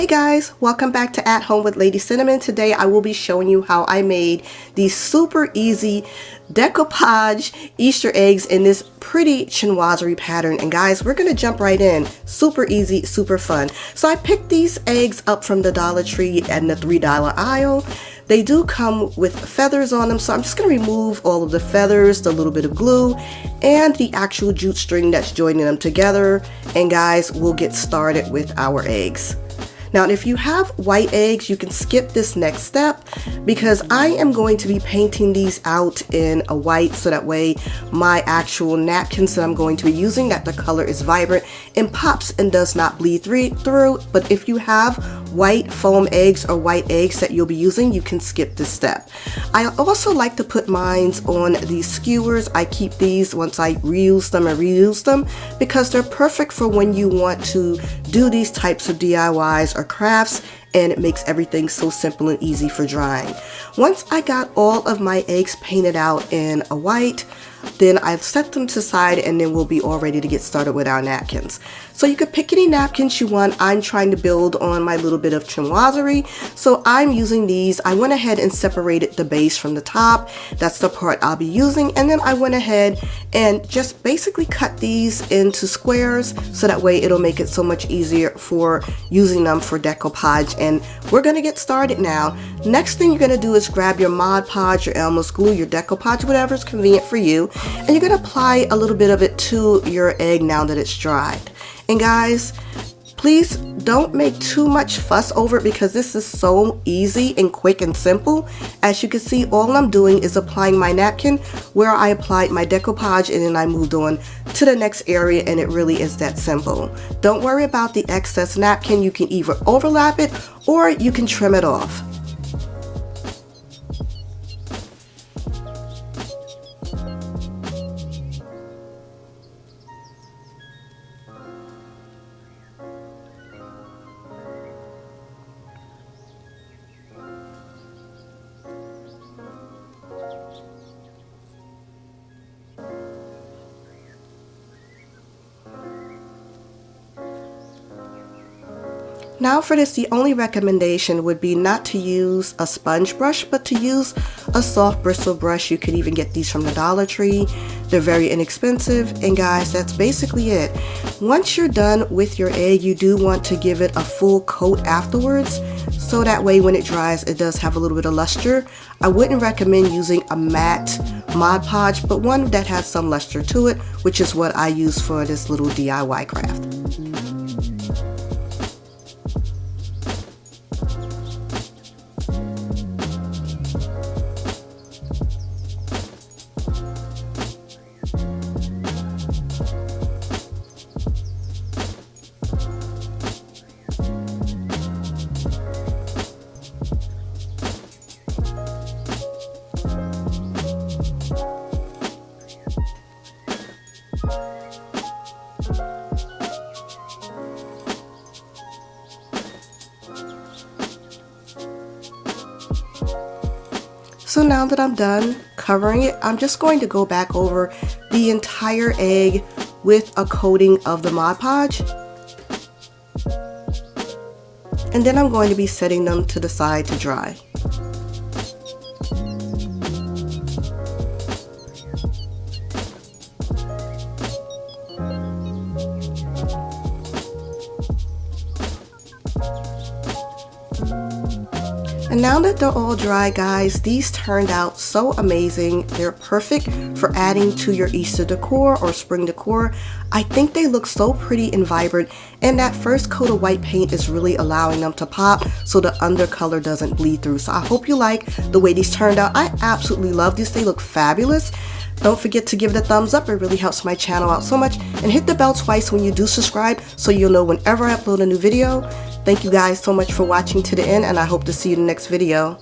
Hey guys, welcome back to At Home with Lady Cinnamon. Today I will be showing you how I made these super easy decoupage Easter eggs in this pretty chinoiserie pattern. And guys, we're gonna jump right in. Super easy, super fun. So I picked these eggs up from the Dollar Tree and the $3 aisle. They do come with feathers on them, so I'm just going to remove all of the feathers, the little bit of glue, and the actual jute string that's joining them together. And guys, we'll get started with our eggs. Now, if you have white eggs, you can skip this next step because I am going to be painting these out in a white so that way my actual napkins that I'm going to be using, that the color is vibrant and pops and does not bleed through. But if you have white foam eggs or white eggs that you'll be using, you can skip this step. I also like to put mine on these skewers. I keep these once I reuse them because they're perfect for when you want to do these types of DIYs or crafts, and it makes everything so simple and easy for drying. Once I got all of my eggs painted out in a white, then I've set them to the side and then we'll be all ready to get started with our napkins. So you could pick any napkins you want. I'm trying to build on my little bit of chinoiserie, so I'm using these. I went ahead and separated the base from the top. That's the part I'll be using, and then I went ahead and just basically cut these into squares so that way it'll make it so much easier for using them for decoupage. And we're gonna get started now. Next thing you're gonna do is grab your Mod Podge, your Elmer's glue, your decoupage, whatever is convenient for you, and you're gonna apply a little bit of it to your egg now that it's dried. And guys, please don't make too much fuss over it because this is so easy and quick and simple. As you can see, all I'm doing is applying my napkin where I applied my decoupage, and then I moved on to the next area, and it really is that simple. Don't worry about the excess napkin. You can either overlap it or you can trim it off. Now for this, the only recommendation would be not to use a sponge brush, but to use a soft bristle brush. You could even get these from the Dollar Tree. They're very inexpensive. And guys, that's basically it. Once you're done with your egg, you do want to give it a full coat afterwards, so that way when it dries, it does have a little bit of luster. I wouldn't recommend using a matte Mod Podge, but one that has some luster to it, which is what I use for this little DIY craft. So now that I'm done covering it, I'm just going to go back over the entire egg with a coating of the Mod Podge. And then I'm going to be setting them to the side to dry. And now that they're all dry, guys, these turned out so amazing. They're perfect for adding to your Easter decor or spring decor. I think they look so pretty and vibrant, and that first coat of white paint is really allowing them to pop so the undercolor doesn't bleed through. So I hope you like the way these turned out. I absolutely love these. They look fabulous. Don't forget to give it a thumbs up. It really helps my channel out so much. And hit the bell twice when you do subscribe so you'll know whenever I upload a new video. Thank you guys so much for watching to the end, and I hope to see you in the next video.